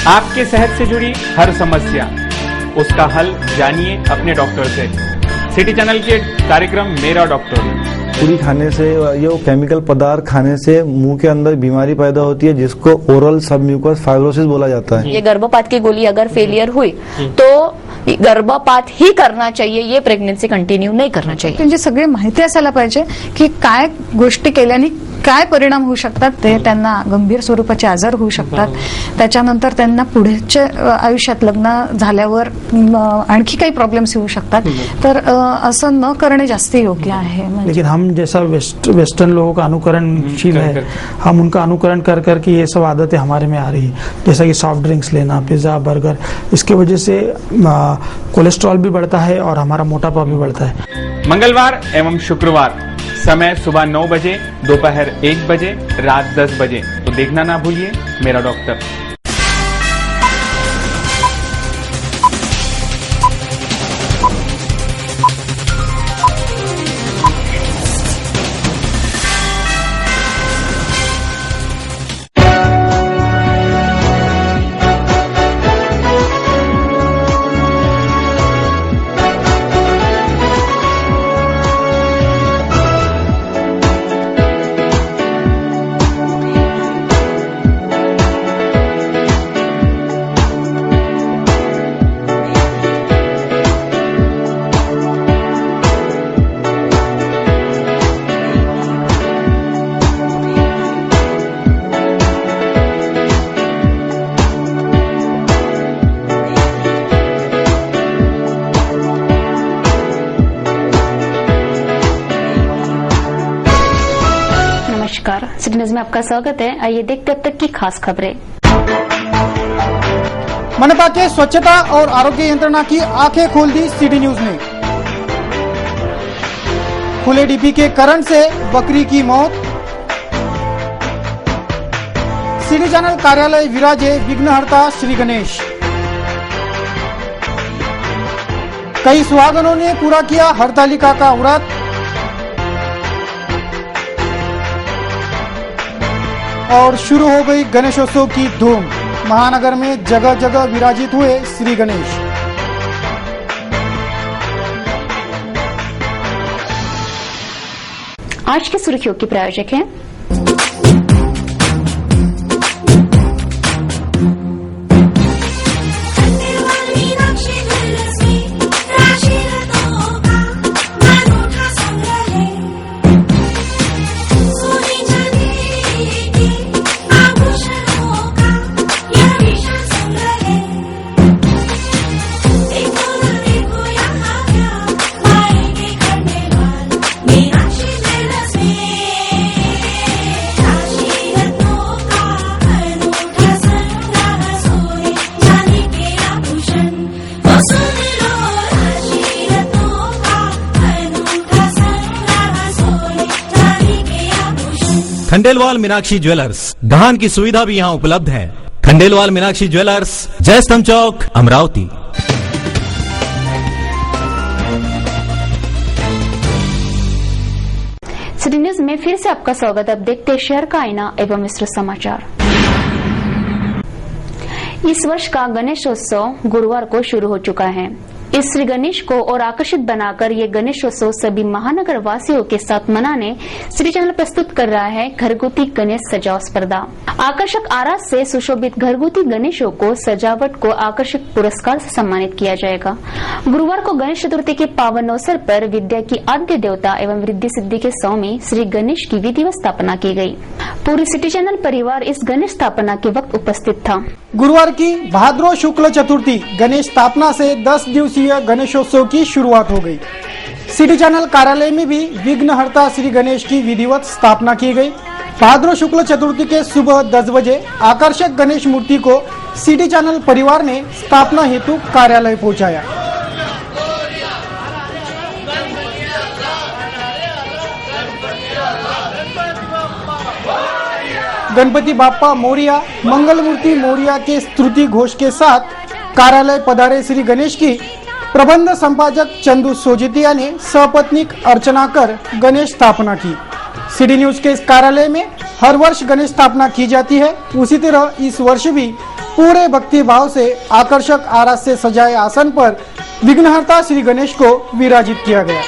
आपके सेहत से जुड़ी हर समस्या, उसका हल जानिए अपने डॉक्टर से। सिटी चैनल के कार्यक्रम मेरा डॉक्टर। पूरी खाने से, ये केमिकल पदार्थ खाने से मुंह के अंदर बीमारी पैदा होती है जिसको ओरल सबम्यूकस फाइब्रोसिस बोला जाता है। ये गर्भपात की गोली अगर फेलियर हुई तो गर्भपात ही करना चाहिए, ये प्रेग्नन्सी कंटिन्यू नाही करना चाहिए। म्हणजे सगळी माहिती असायला पाहिजे की काय गोष्टी केल्याने काय परिणाम होऊ शकतात, ते त्यांना गंभीर स्वरूपाचे आजार होऊ शकतात, त्याच्यानंतर त्यांना पुढच्या आयुष्यात लग्न झाल्यावर आणखी काही प्रॉब्लेम्स येऊ शकतात, तर असं न करणे जास्त योग्य आहे। लेकिन हम जैसा वेस्टर्न लोगों का अनुकरणशील है, हम उनका अनुकरण कर करके ये सब आदतें हमारे में आ रही है, जैसा कि सॉफ्ट ड्रिंक्स लेना, पिज्जा, बर्गर, इसकी वजह से कोलेस्ट्रॉल भी बढ़ता है और हमारा मोटापा भी बढ़ता है। मंगलवार एवं शुक्रवार समय सुबह 9 बजे, दोपहर 1 बजे, रात 10 बजे। तो देखना ना भूलिए मेरा डॉक्टर। नमस्कार, सिटी न्यूज में आपका स्वागत है। आइए देखते अब तक की खास खबरें। मनपा के स्वच्छता और आरोग्य यंत्रणा की आंखें खोल दी सिटी न्यूज ने। खुले डीपी के करंट से बकरी की मौत। सिटी चैनल कार्यालय विराजे विघ्नहर्ता श्री गणेश। कई सुहागनों ने पूरा किया हरतालिका का व्रत। और शुरू हो गई गणेशोत्सव की धूम। महानगर में जगह जगह विराजित हुए श्री गणेश। आज की सुर्खियों के प्रायोजक हैं खंडेलवाल मीनाक्षी ज्वेलर्स, गहन की सुविधा भी यहाँ उपलब्ध है। खंडेलवाल मीनाक्षी ज्वेलर्स, जय स्तंभ चौक, अमरावती। सिटी न्यूज में फिर से आपका स्वागत। अब देखते हैं शहर का आईना एवं विस्तृत समाचार। इस वर्ष का गणेशोत्सव गुरुवार को शुरू हो चुका है। इस श्री गणेश को और आकर्षित बनाकर ये गणेशोत्सव सभी महानगर वासियों के साथ मनाने सिटी चैनल प्रस्तुत कर रहा है घरगुती गणेश सजाओ स्पर्धा। आकर्षक आरास से सुशोभित घरगुती गणेशों को सजावट को आकर्षक पुरस्कार से सम्मानित किया जाएगा। गुरुवार को गणेश चतुर्थी के पावन अवसर पर विद्या की आद्य देवता एवं रिद्धि सिद्धि के स्वामी श्री गणेश की विधिवत स्थापना की गई। पूरी सिटी चैनल परिवार इस गणेश स्थापना के वक्त उपस्थित था। गुरुवार की भाद्रो शुक्ल चतुर्थी गणेश स्थापना से 10 दिवसीय गणेशोत्सव की शुरुआत हो गई। सिटी चैनल कार्यालय में भी विघ्नहर्ता श्री गणेश की विधिवत स्थापना की गई। भाद्रो शुक्ल चतुर्थी के सुबह 10 बजे आकर्षक गणेश मूर्ति को सिटी चैनल परिवार ने स्थापना हेतु कार्यालय पहुंचाया। गणपति बाप्पा मोरिया, मंगल मूर्ति मोरिया के स्तुति घोष के साथ कार्यालय पधारे श्री गणेश की प्रबंध संपादक चंदू सोजितिया ने सपत्नीक अर्चना कर गणेश स्थापना की। सिटी न्यूज के इस कार्यालय में हर वर्ष गणेश स्थापना की जाती है। उसी तरह इस वर्ष भी पूरे भक्ति भाव से आकर्षक आरस से सजाए आसन पर विघ्नहर्ता श्री गणेश को विराजित किया गया।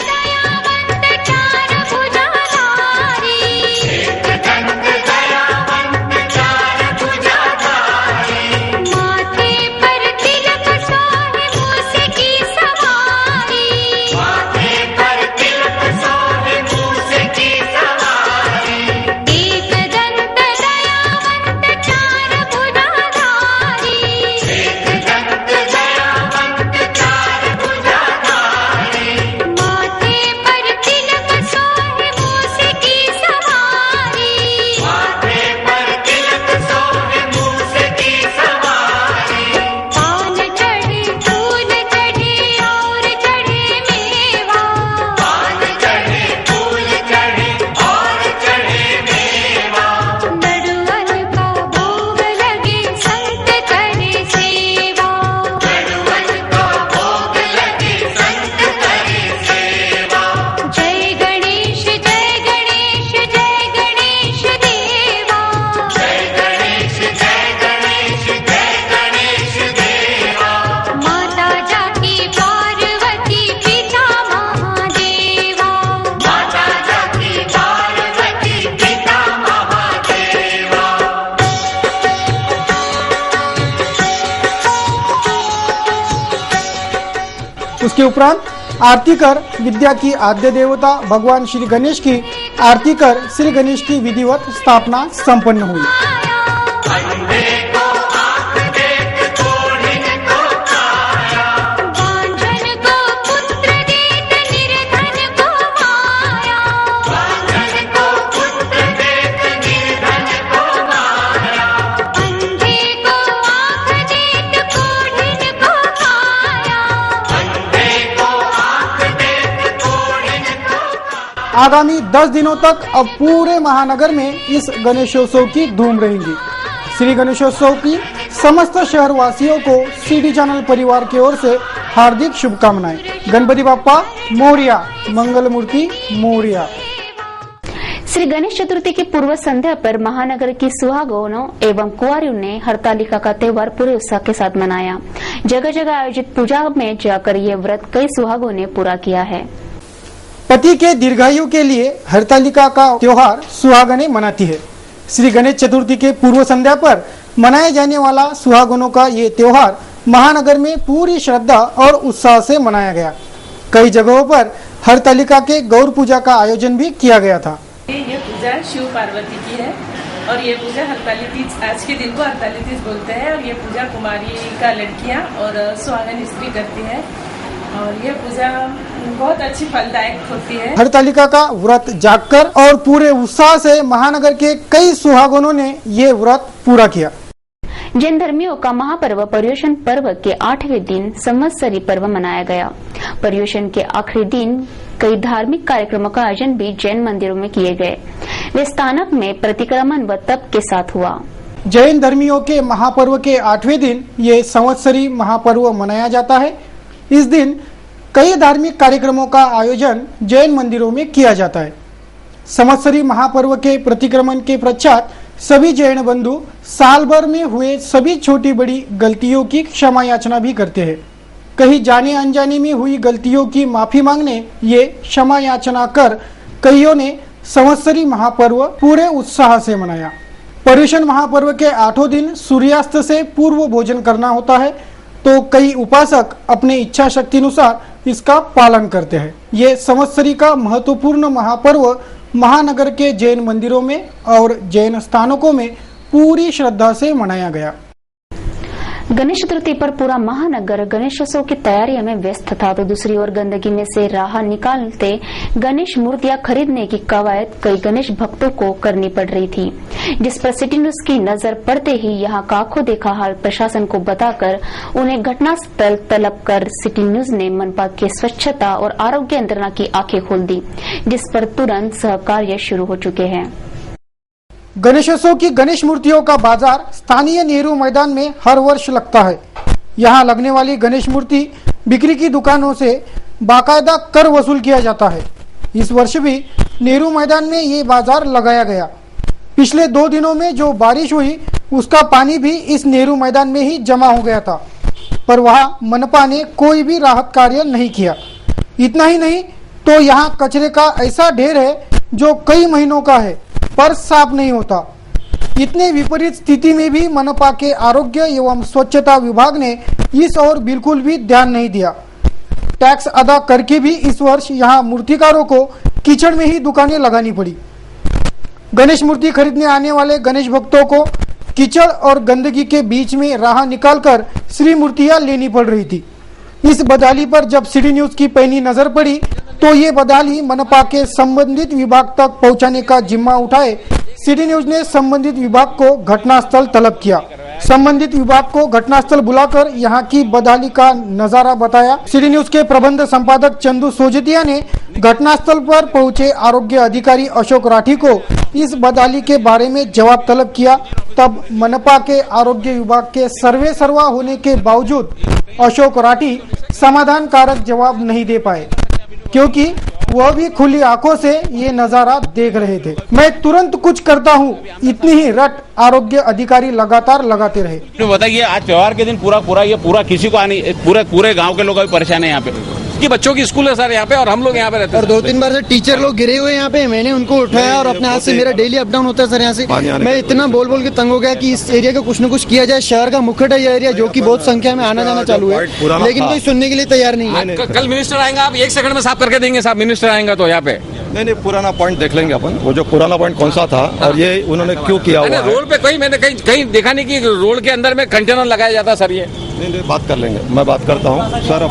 उसके उपरांत आरती कर विद्या की आद्य देवता भगवान श्री गणेश की आरती कर श्री गणेश की विधिवत स्थापना संपन्न हुई। आगामी 10 दिनों तक अब पूरे महानगर में इस गणेशोत्सव की धूम रहेगी। श्री गणेशोत्सव की समस्त शहरवासियों को सिटी चैनल परिवार की ओर से हार्दिक शुभकामनाएं। गणपति बाप्पा मोरिया, मंगल मूर्ति मोरिया। श्री गणेश चतुर्थी की पूर्व संध्या पर महानगर की सुहागनों एवं कुंवारियों ने हरतालिका का त्योहार पूरे उत्साह के साथ मनाया। जगह जगह आयोजित पूजा में जाकर ये व्रत कई सुहागों ने पूरा किया है। पति के दीर्घायु के लिए हरतालिका का त्योहार सुहागनें मनाती है। श्री गणेश चतुर्थी के पूर्व संध्या पर मनाए जाने वाला सुहागनों का ये त्योहार महानगर में पूरी श्रद्धा और उत्साह से मनाया गया। कई जगहों पर हरतालिका के गौर पूजा का आयोजन भी किया गया था। ये पूजा शिव पार्वती की है और ये पूजा हरताली तीज, आज के दिन को हरताली तीज बोलते हैं। और ये पूजा कुमारी का लड़कियां और सुहागन स्त्री करती है और ये पूजा बहुत अच्छी फलदायक होती है। हरतालिका का व्रत जागकर और पूरे उत्साह से महानगर के कई सुहागनों ने ये व्रत पूरा किया। जैन धर्मियों का महापर्व पर्युषण पर्व के 8वें दिन संवत्सरी पर्व मनाया गया। पर्युषण के आखिरी दिन कई धार्मिक कार्यक्रमों का आयोजन भी जैन मंदिरों में किए गए। वे स्थानक में प्रतिक्रमण व तप के साथ हुआ। जैन धर्मियों के महापर्व के 8वें दिन ये संवत्सरी महापर्व मनाया जाता है। इस दिन कई धार्मिक कार्यक्रमों का आयोजन जैन मंदिरों में किया जाता है। संवत्सरी महापर्व के प्रतिक्रमण के पश्चात सभी जैन बंधु साल भर में हुए सभी छोटी बड़ी गलतियों की क्षमा याचना भी करते हैं। कहीं जाने अनजाने में हुई गलतियों की माफी मांगने ये क्षमा याचना कर कईयों ने संवत्सरी महापर्व पूरे उत्साह से मनाया। पर्युषण महापर्व के 8 दिन सूर्यास्त से पूर्व भोजन करना होता है, तो कई उपासक अपने इच्छा शक्ति अनुसार इसका पालन करते हैं। ये संवत्सरी का महत्वपूर्ण महापर्व महानगर के जैन मंदिरों में और जैन स्थानकों में पूरी श्रद्धा से मनाया गया। गणेश चतुर्थी पर पूरा महानगर गणेशोत्सव की तैयारियों में व्यस्त था, तो दूसरी ओर गंदगी में से राह निकालते गणेश मूर्तियां खरीदने की कवायद कई गणेश भक्तों को करनी पड़ रही थी, जिस पर सिटी न्यूज की नजर पड़ते ही यहां का आंखों देखा हाल प्रशासन को बताकर उन्हें घटनास्थल तलब कर सिटी न्यूज ने मनपा के स्वच्छता और आरोग्य यंत्रणा की आंखें खोल दी, जिस पर तुरंत सहकार्य शुरू हो चुके हैं। गणेशोत्सव की गणेश मूर्तियों का बाजार स्थानीय नेहरू मैदान में हर वर्ष लगता है। यहाँ लगने वाली गणेश मूर्ति बिक्री की दुकानों से बाकायदा कर वसूल किया जाता है। इस वर्ष भी नेहरू मैदान में ये बाजार लगाया गया। पिछले 2 दिनों में जो बारिश हुई उसका पानी भी इस नेहरू मैदान में ही जमा हो गया था, पर वहां मनपा ने कोई भी राहत कार्य नहीं किया। इतना ही नहीं तो यहाँ कचरे का ऐसा ढेर है जो कई महीनों का है पर साफ नहीं होता। इतने विपरीत स्थिति में भी मनपा के आरोग्य एवं स्वच्छता विभाग ने इस ओर बिल्कुल भी ध्यान नहीं दिया। टैक्स अदा करके भी इस वर्ष यहाँ मूर्तिकारों को कीचड़ में ही दुकानें लगानी पड़ी। गणेश मूर्ति खरीदने आने वाले गणेश भक्तों को कीचड़ और गंदगी के बीच में राह निकालकर श्री मूर्तियां लेनी पड़ रही थी। इस बदहाली पर जब सिटी न्यूज की पैनी नजर पड़ी तो ये बदहाली मनपा के संबंधित विभाग तक पहुंचाने का जिम्मा उठाए सिटी न्यूज ने संबंधित विभाग को घटनास्थल तलब किया। संबंधित विभाग को घटनास्थल बुलाकर यहां की बदहाली का नजारा बताया। सिटी न्यूज के प्रबंध संपादक चंदू सोजतिया ने घटनास्थल पर पहुंचे आरोग्य अधिकारी अशोक राठी को इस बदहाली के बारे में जवाब तलब किया। तब मनपा के आरोग्य विभाग के सर्वे सर्वा होने के बावजूद अशोक राठी समाधान कारक जवाब नहीं दे पाए, क्योंकि वह भी खुली आंखों से ये नजारा देख रहे थे। मैं तुरंत कुछ करता हूँ, इतनी ही रट आरोग्य अधिकारी लगातार लगाते रहे। बताइए आज त्योहार के दिन पूरा किसी को आने पूरे गांव के लोग अभी परेशान है यहाँ पे कि बच्चों की स्कूल है सर यहाँ पे और हम लोग यहाँ पे रहते हैं। और 2-3 बार से टीचर लोग गिरे हुए यहाँ पे, मैंने उनको उठाया और अपने हाथ से मेरा डेली अप डाउन होता है सर यहाँ से। मैं इतना बोल के तंग हो गया कि इस एरिया का कुछ न कुछ किया जाए। शहर का मुख्य है ये एरिया जो कि बहुत संख्या में आना जाना चालू है, लेकिन कोई सुनने के लिए तैयार नहीं है। कल मिनिस्टर आएंगे, आप 1 सेकंड में साफ करके देंगे साहब, मिनिस्टर आएंगे तो यहाँ पे। नहीं पुराना पॉइंट देख लेंगे अपन, वो जो पुराना पॉइंट कौन सा था और ये उन्होंने क्यों किया हुआ है। रोड पे मैंने कहीं देखा नहीं कि रोड के अंदर में कंटेनर लगाया जाता सर। ये नहीं बात कर लेंगे, मैं बात करता हूँ सर।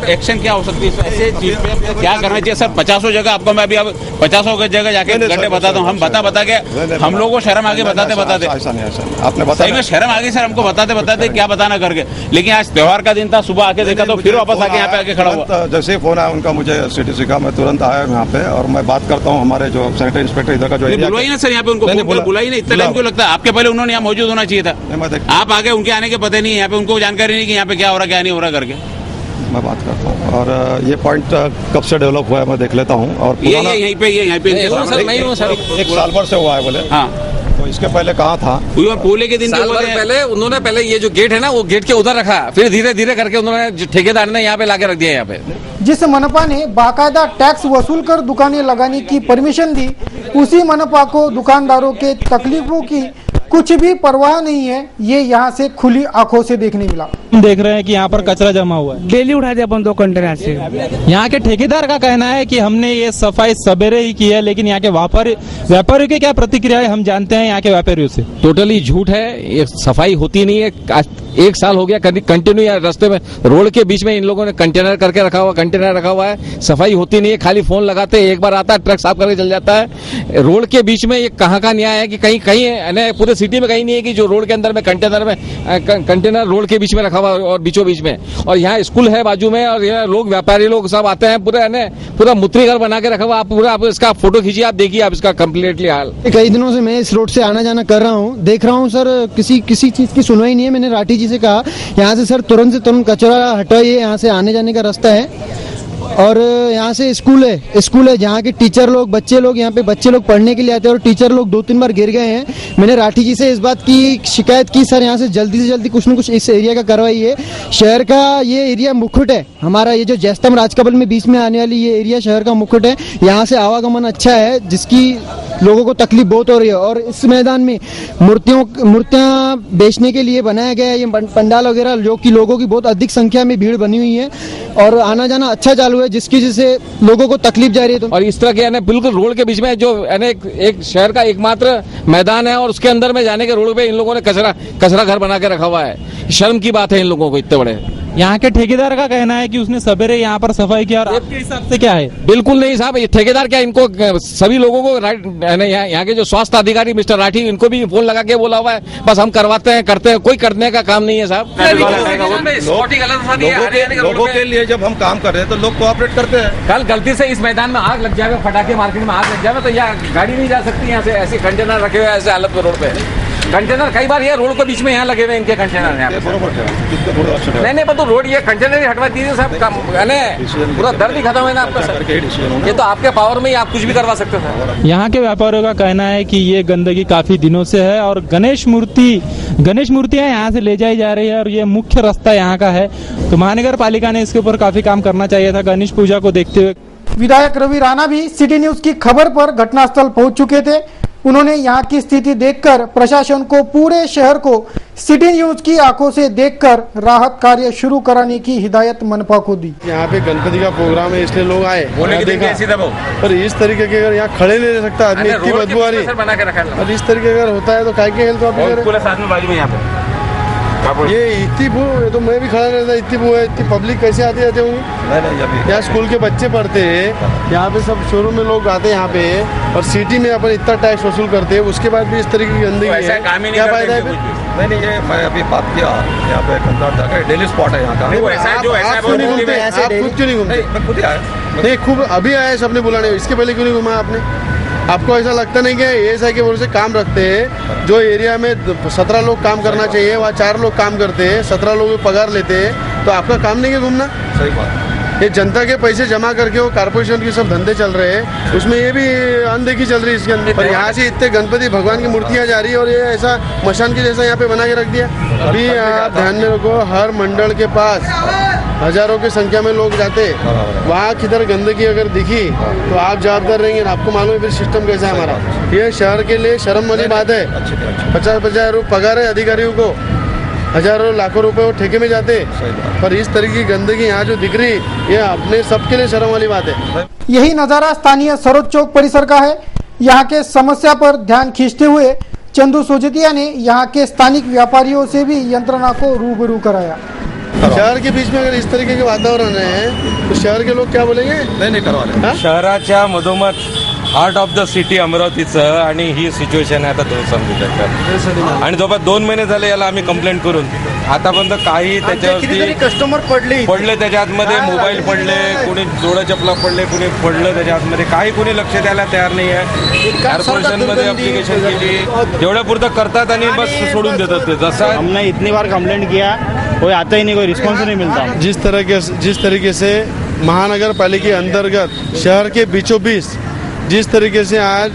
एक्शन क्या हो सकती है ऐसे चीज पे, क्या करना चाहिए सर? 50 जगह आपको मैं अभी 50 जगह जाके गड्ढे बताता हूँ। हम बता के हम लोगों को शर्म आगे बताते ऐसा नहीं आपने बताया, शर्म आगे सर हमको बताते क्या बताना करके। लेकिन आज त्योहार का दिन था, सुबह आके देखा तो फिर वापस आके यहाँ पे आके खड़ा हुआ। जैसे ही फोन आया उनका मुझे सीटीसी का, मैं तुरंत आया यहाँ पे और मैं बात करता हूँ हमारे जो सैनिटरी इंस्पेक्टर इधर का जो बुलाई ना सर यहाँ पे उनको बुलाई नहीं। इतना टाइम क्यों लगता है? आपके पहले उन्होंने यहाँ मौजूद होना चाहिए था। आप आगे उनके आने के पता नहीं है यहाँ पे, उनको जानकारी नहीं कि यहाँ पे क्या हो रहा क्या नहीं हो रहा करके। मैं बात करता हूँ और ये पॉइंट कब से डेवलप हुआ है मैं देख लेता हूँ। और यहीं पे सर 1 साल भर से हुआ है बोले। हाँ तो इसके पहले कहाँ था? पूले के दिन पहले ये जो गेट है ना वो गेट के उधर रखा, फिर धीरे धीरे करके उन्होंने ठेकेदार ने यहाँ पे लाके रख दिया। यहाँ पे जिस मनपा ने बाकायदा टैक्स वसूल कर दुकानें लगाने की परमिशन दी, उसी मनपा को दुकानदारों के तकलीफों की कुछ भी परवाह नहीं है। ये यहाँ से खुली आंखों से देखने मिला। हम देख रहे हैं कि यहाँ पर कचरा जमा हुआ है, डेली उठाते अपन 2 कंटेनर से। यहाँ के ठेकेदार का कहना है कि हमने ये सफाई सवेरे ही की है, लेकिन यहाँ के व्यापारियों की क्या प्रतिक्रिया है हम जानते हैं। यहाँ के व्यापारियों से टोटली झूठ है, ये सफाई होती नहीं है। 1 साल हो गया कंटिन्यू यहाँ रास्ते में रोड के बीच में इन लोगों ने कंटेनर रखा हुआ है। सफाई होती नहीं है, खाली फोन लगाते हैं, एक बार आता है ट्रक साफ करके चल जाता है। रोड के बीच में ये कहाँ का न्याय है कि कहीं पूरे सिटी में कहीं नहीं है कि जो रोड के अंदर में कंटेनर रोड के बीच में रखा हुआ और बीचों बीच में। और यहाँ स्कूल है बाजू में और यहाँ लोग व्यापारी लोग सब आते हैं, पूरा मूत्री घर बना के रखा हुआ। आप इसका फोटो खींचिए, आप देखिए आप इसका कम्प्लीटली हाल। कई दिनों से मैं इस रोड से आना जाना कर रहा हूँ, देख रहा हूँ सर किसी चीज की सुनवाई नहीं है। मैंने राठी जी से कहा यहाँ से सर तुरंत से तुरंत कचरा हटाइए, यहाँ से आने जाने का रास्ता है। और यहाँ से स्कूल है जहाँ के टीचर लोग बच्चे लोग पढ़ने के लिए आते हैं और टीचर लोग 2-3 बार गिर गए हैं। मैंने राठी जी से इस बात की शिकायत की, सर यहाँ से जल्दी कुछ न कुछ इस एरिया का करवाइए। शहर का ये एरिया मुकुट है हमारा, ये जो जैस्तम राजकमल में बीच में आने वाली ये एरिया शहर का मुकुट है। यहाँ से आवागमन अच्छा है, जिसकी लोगों को तकलीफ बहुत हो रही है। और इस मैदान में मूर्तियां बेचने के लिए बनाया गया है ये पंडाल वगैरह, जो कि लोगों की बहुत अधिक संख्या में भीड़ बनी हुई है और आना जाना अच्छा चालू है, जिसकी जिससे लोगों को तकलीफ जा रही है। और इस तरह के बिल्कुल रोड के बीच में जो एक शहर का एकमात्र मैदान है और उसके अंदर में जाने के रोड पे इन लोगों ने कचरा घर बना के रखा हुआ है। शर्म की बात है इन लोगों को, इतने बड़े। यहाँ के ठेकेदार का कहना है कि उसने सवेरे यहाँ पर सफाई किया और आपके हिसाब से क्या है? बिल्कुल नहीं साहब, ये ठेकेदार क्या, इनको सभी लोगों को यहाँ के जो स्वास्थ्य अधिकारी मिस्टर राठी, इनको भी फोन लगा के बोला हुआ है, बस हम करवाते हैं करते हैं, कोई करने का काम नहीं है साहब। लोगों के लिए जब हम काम कर रहे हैं तो लोग कोऑपरेट करते हैं। कल गलती से इस मैदान में आग लग जाएगा, फटाके मार्केट में आग लग जाएगा तो यहाँ गाड़ी नहीं जा सकती। यहाँ से ऐसे कंटेनर रखे हुए ऐसे हालत में रोड पे। कंटेनर कई बार ये रोड के बीच में यहाँ लगे हुए इनके कंटेनर यहाँ पे। नहीं पर तो रोड ये कंटेनर ही हटवा दीजिए साहब, पूरा दर्द ही खत्म है ना आपका सर। ये तो आपके पावर में ही आप कुछ भी करवा सकते हो। यहाँ के व्यापारियों का कहना है कि ये गंदगी काफी दिनों से है और गणेश मूर्तियां यहाँ से ले जाई जा रही है और ये मुख्य रास्ता यहाँ का है। तो महानगर पालिका ने इसके ऊपर काफी काम करना चाहिए था गणेश पूजा को देखते हुए। विधायक रवि राणा भी सिटी न्यूज की खबर पर घटनास्थल पहुंच चुके थे। उन्होंने यहाँ की स्थिति देखकर प्रशासन को पूरे शहर को सिटी न्यूज की आंखों से देखकर राहत कार्य शुरू कराने की हिदायत मनपा को दी। यहाँ पे गणपति का प्रोग्राम है इसलिए लोग आए, पर इस तरीके के अगर यहाँ खड़े नहीं रह सकता आदमी, इतनी बदबू आ रही है। और इस तरीके अगर होता है तो काय के हेल्थ ऑफिसर ये इतनी बू, ये तो मैं भी खड़ा रहता, इतनी बू है, इतनी पब्लिक कैसे आती रहती होंगी। यहाँ स्कूल के बच्चे पढ़ते हैं, यहाँ पे सब शोरूम में लोग आते हैं यहाँ पे, और सिटी में अपन इतना टैक्स वसूल करते हैं, उसके बाद भी इस तरीके की गंदगी है, क्या फायदा है? नहीं ये मैं अभी बात किया, यहाँ पे कंधार जाकर डेली स्पॉट है यहाँ का। आप खुद क्यों नहीं घूमते? नहीं खूब अभी आए सबने बुलाने, इसके पहले क्यों नहीं घुमाया आपने? आपको ऐसा लगता नहीं कि एएसआई के भरोसे काम रखते हैं? जो एरिया में 17 लोग काम करना चाहिए वहाँ 4 लोग काम करते हैं, 17 लोग पगार लेते हैं, तो आपका काम नहीं है घूमना? सही बात। ये जनता के पैसे जमा करके वो कारपोरेशन के सब धंधे चल रहे हैं, उसमें ये भी अनदेखी चल रही है इसके अंदर। और यहाँ से इतने गणपति भगवान की मूर्तियाँ जा रही है और ये ऐसा मशान के जैसा यहाँ पे बना के रख दिया। अभी आप ध्यान में रखो, हर मंडल के पास हजारों की संख्या में लोग जाते, वहाँ किधर गंदगी अगर दिखी तो आप जवाबदार रहेंगे। आपको मालूम है फिर सिस्टम कैसा है हमारा। ये शहर के लिए शर्म वाली बात है। 50,000 रुपये पगार है अधिकारियों को, हजारों लाखों रुपए वो ठेके में जाते, पर इस तरह की गंदगी यहाँ जो दिख रही, ये अपने सबके लिए शर्म वाली बात है। यही नजारा स्थानीय सरोज चौक परिसर का है। यहाँ के समस्या पर ध्यान खींचते हुए चंदू सोजतिया ने यहाँ के स्थानिक व्यापारियों से भी यंत्रणा को रूबरू कराया। शहर के बीच में अगर इस तरीके के वातावरण है तो शहर के लोग क्या बोलेंगे? नहीं करवा शहराच्या मधोमध हार्ट ऑफ द सिटी अमरावतीचं आणि ही सिच्युएशन आहे आता दोन समजून आणि जवळपास 2 महिने झाले याला आम्ही कंप्लेंट करून आतापर्यंत काही त्याच्यावरती कस्टमर पडले त्याच्या आतमध्ये मोबाईल पडले, कोणी जोडा चपला पडले, कोणी पडलं त्याच्या आतमध्ये, काही कोणी लक्ष द्यायला तयार नाही आहे। कॉर्पोरेशन मध्ये ऍप्लिकेशन केली, जेवढ्या पुरतं करतात आणि बस सोडून देतात ते। जसा हमने इतनी बार कंप्लेंट किया, कोई आता ही नहीं, कोई रिस्पॉन्स नहीं मिलता। जिस तरीके से महानगर पालिका के अंतर्गत शहर के बीचों बीच जिस तरीके से आज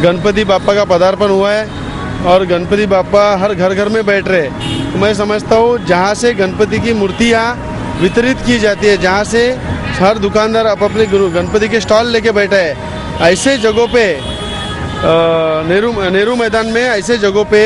गणपति बापा का पदार्पण हुआ है और गणपति बापा हर घर घर में बैठ रहे हैं, तो मैं समझता हूँ जहाँ से गणपति की मूर्तियाँ वितरित की जाती है, जहाँ से हर दुकानदार अपने गणपति के स्टॉल लेके बैठा है, ऐसे जगहों पे नेहरू मैदान में ऐसे जगहों पे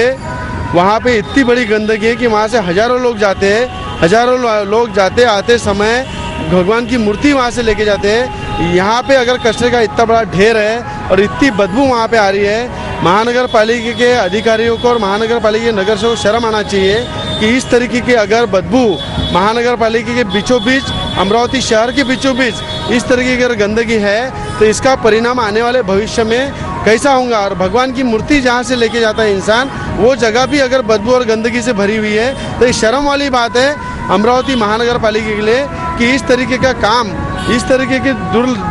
वहाँ पे इतनी बड़ी गंदगी है कि वहाँ से हजारों लोग जाते हैं, हजारों लोग जाते आते समय भगवान की मूर्ति वहाँ से लेके जाते हैं। यहाँ पे अगर कचरे का इतना बड़ा ढेर है और इतनी बदबू वहाँ पे आ रही है, महानगर पालिका के अधिकारियों को और महानगर पालिका के नगर से शर्म आना चाहिए कि इस तरीके की अगर बदबू महानगर पालिका के बीचों बीच, अमरावती शहर के बीचों बीच इस तरीके की अगर गंदगी है तो इसका परिणाम आने वाले भविष्य में कैसा होगा। और भगवान की मूर्ति जहाँ से लेके जाता है इंसान, वो जगह भी अगर बदबू और गंदगी से भरी हुई है तो ये शर्म वाली बात है अमरावती महानगर पालिका के लिए कि इस तरीके का काम, इस तरीके की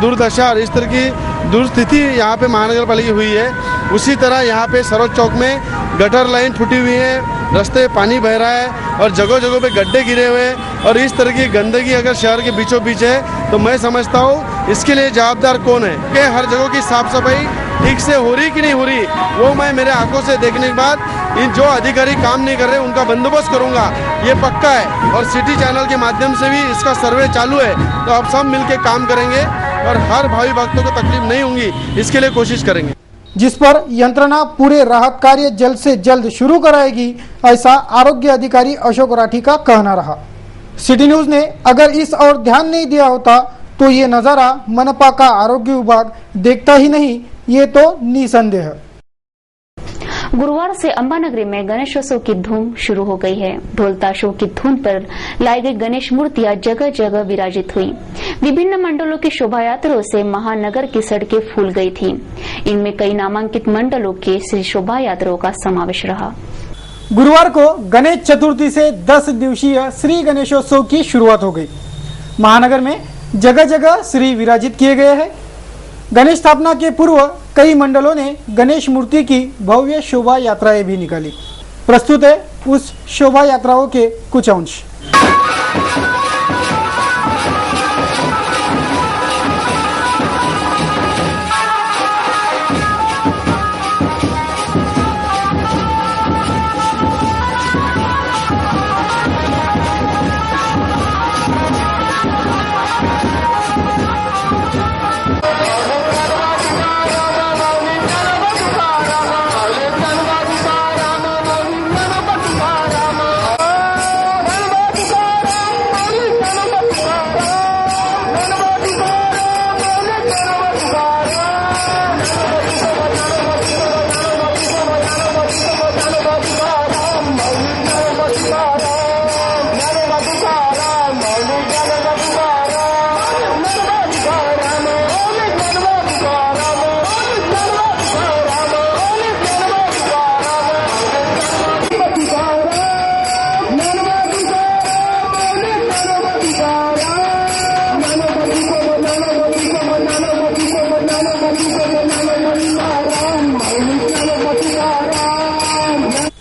दुर्दशा और इस तरह की दुर्स्थिति यहाँ पे महानगर पालिका हुई है। उसी तरह यहाँ पे सरोज चौक में गटर लाइन फूटी हुई है, रास्ते पानी बह रहा है और जगह जगह पे गड्ढे गिरे हुए हैं और इस तरह की गंदगी अगर शहर के बीचों बीच है तो मैं समझता हूँ इसके लिए जवाबदार कौन है कि हर जगह की साफ सफाई ठीक से हो रही कि नहीं हो रही, वो मैं मेरे आंखों से देखने के बाद इन जो अधिकारी काम नहीं कर रहे उनका बंदोबस्त करूंगा, ये पक्का है। और सिटी चैनल के माध्यम से भी इसका सर्वे चालू है, तो अब सब मिलके काम करेंगे और हर भावी भक्तों को तकलीफ नहीं होगी, इसके लिए कोशिश करेंगे। जिस पर यंत्रणा पूरे राहत कार्य जल्द से जल्द शुरू कराएगी, ऐसा आरोग्य अधिकारी अशोक राठी का कहना रहा। सिटी न्यूज ने अगर इस और ध्यान नहीं दिया होता तो ये नजारा मनपा का आरोग्य विभाग देखता ही नहीं, ये तो निसंदेह। गुरुवार से अंबानगरी में गणेशोत्सव की धूम शुरू हो गई है। ढोल ताशों की धुन पर लाई गई गणेश मूर्तियां जगह जगह विराजित हुई। विभिन्न मंडलों की शोभा यात्राओं से महानगर की सड़कें फूल गई थीं। इनमें कई नामांकित मंडलों के श्री शोभा यात्राओं का समावेश रहा। गुरुवार को गणेश चतुर्थी से 10 दिवसीय श्री गणेशोत्सव की शुरुआत हो गई। महानगर में जगह जगह श्री विराजित किए गए हैं। गणेश स्थापना के पूर्व कई मंडलों ने गणेश मूर्ति की भव्य शोभा यात्राएं भी निकाली। प्रस्तुत है उस शोभा यात्राओं के कुछ अंश।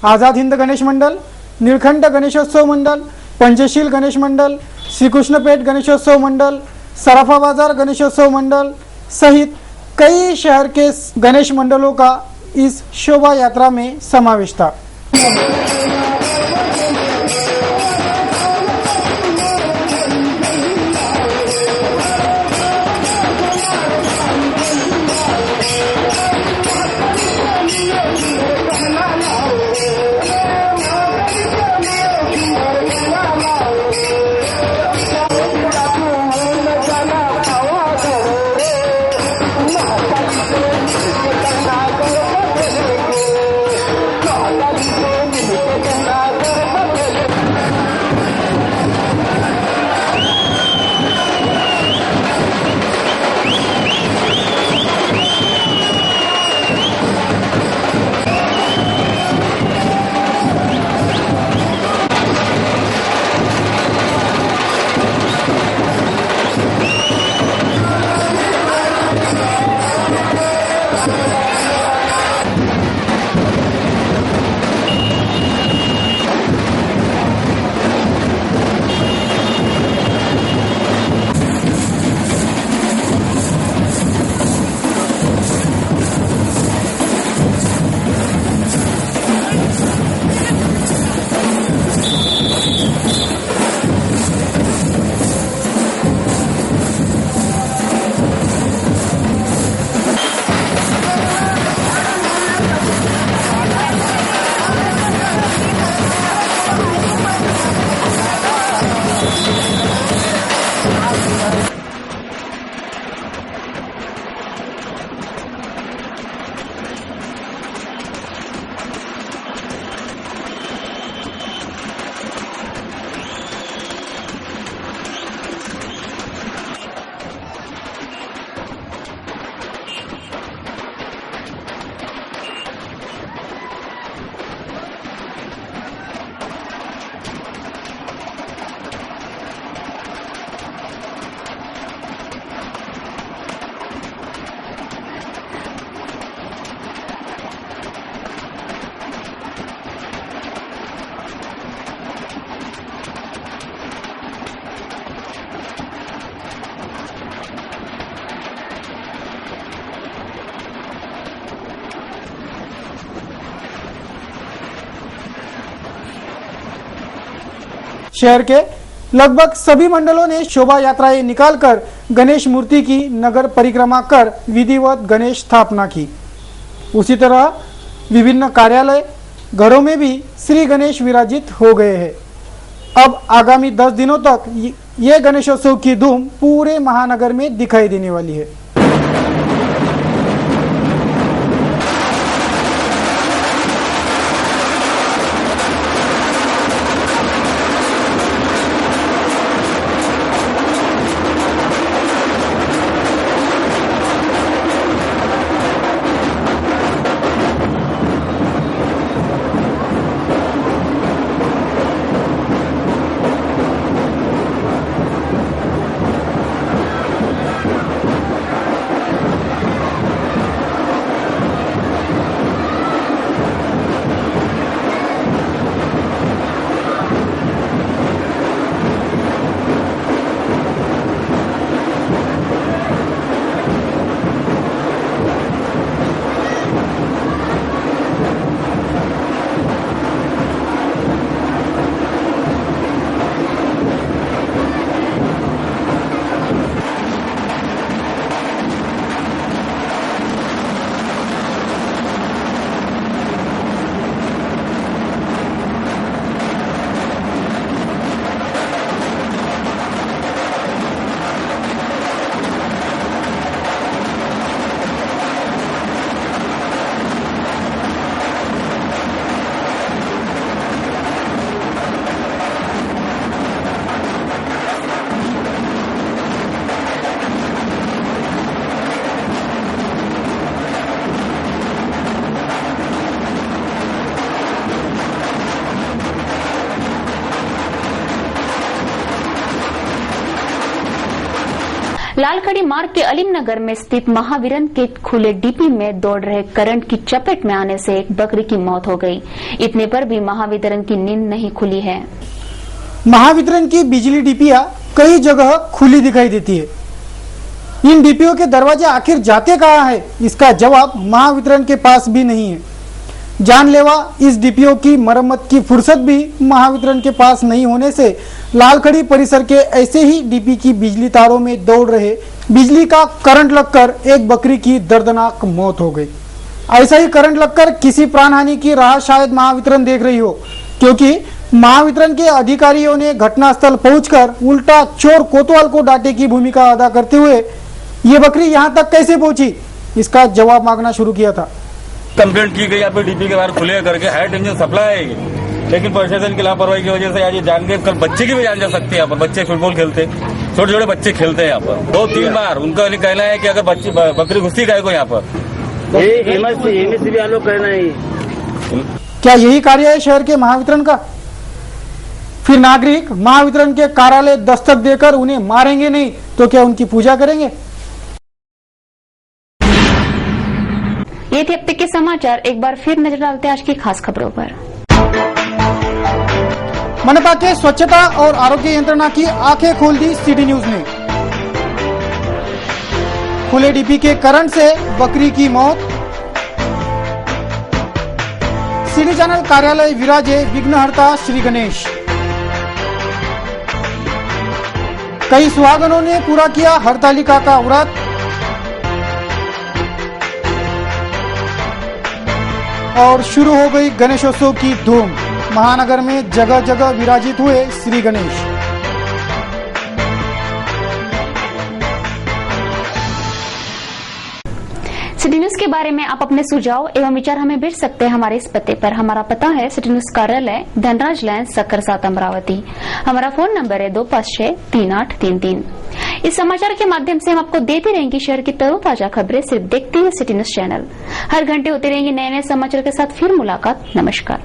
आजाद हिंद गणेश मंडल, नीलकंठ गणेशोत्सव मंडल, पंचशील गणेश मंडल, श्री कृष्णपेट गणेशोत्सव मंडल, सराफा बाजार गणेशोत्सव मंडल सहित कई शहर के गणेश मंडलों का इस शोभा यात्रा में समावेश था। शहर के लगभग सभी मंडलों ने शोभा यात्राएं निकालकर गणेश मूर्ति की नगर परिक्रमा कर विधिवत गणेश स्थापना की। उसी तरह विभिन्न कार्यालय, घरों में भी श्री गणेश विराजित हो गए हैं। अब आगामी 10 दिनों तक ये गणेशोत्सव की धूम पूरे महानगर में दिखाई देने वाली है। लालखड़ी मार्ग के अलीम नगर में स्थित महावीरन के खुले डीपी में दौड़ रहे करंट की चपेट में आने से एक बकरी की मौत हो गई। इतने पर भी महावितरण की नींद नहीं खुली है। महावितरण की बिजली डीपियां कई जगह खुली दिखाई देती है। इन डीपीओ के दरवाजे आखिर जाते कहाँ है, इसका जवाब महावितरण के पास भी नहीं है। जानलेवा इस डीपीओ की मरम्मत की फुर्सत भी महावितरण के पास नहीं होने से लालखड़ी परिसर के ऐसे ही डीपी की बिजली तारों में दौड़ रहे बिजली का करंट लगकर एक बकरी की दर्दनाक मौत हो गई। ऐसा ही करंट लगकर किसी प्राणहानि की राह शायद महावितरण देख रही हो, क्योंकि महावितरण के अधिकारियों ने घटनास्थल पहुंचकर उल्टा चोर कोतवाल को डांटे की भूमिका अदा करते हुए ये बकरी यहाँ तक कैसे पहुंची, इसका जवाब मांगना शुरू किया था। कंप्लेंट की गई, यहाँ पे डीपी के बाहर खुले करके हाई टेंशन सप्लाई है, लेकिन प्रशासन की लापरवाही की वजह से आज ये जान गए। कल बच्चे की भी जान जा सकती है। यहाँ पर बच्चे फुटबॉल खेलते, छोटे छोटे बच्चे खेलते हैं यहाँ पर। 2-3 बार उनका कहना है कि अगर बकरी घुसी गए को यहाँ पर कहना है। क्या यही कार्य है शहर के महावितरण का? फिर नागरिक महावितरण के कार्यालय दस्तक देकर उन्हें मारेंगे नहीं तो क्या उनकी पूजा करेंगे? ये थे अब तक के समाचार। एक बार फिर नजर डालते हैं आज की खास खबरों पर। मनपा के स्वच्छता और आरोग्य यंत्रणा की आंखें खोल दी सिटी न्यूज ने। खुले डीपी के करंट से बकरी की मौत। सिटी चैनल कार्यालय विराजे विघ्नहर्ता श्री गणेश। कई सुहागनों ने पूरा किया हरतालिका का व्रत। और शुरू हो गई गणेशोत्सव की धूम। महानगर में जगह जगह विराजित हुए श्री गणेश। सिटी न्यूज के बारे में आप अपने सुझाव एवं विचार हमें भेज सकते हैं हमारे इस पते पर। हमारा पता है सिटी न्यूज कार्यालय धनराज लाइन सक्कर 7 अमरावती। हमारा फोन नंबर है 25633833। इस समाचार के माध्यम से हम आपको देते रहेंगे शहर की तरोताजा खबरें। सिर्फ देखते हैं सिटी न्यूज चैनल। हर घंटे होती रहेंगी नए नए समाचार के साथ। फिर मुलाकात। नमस्कार।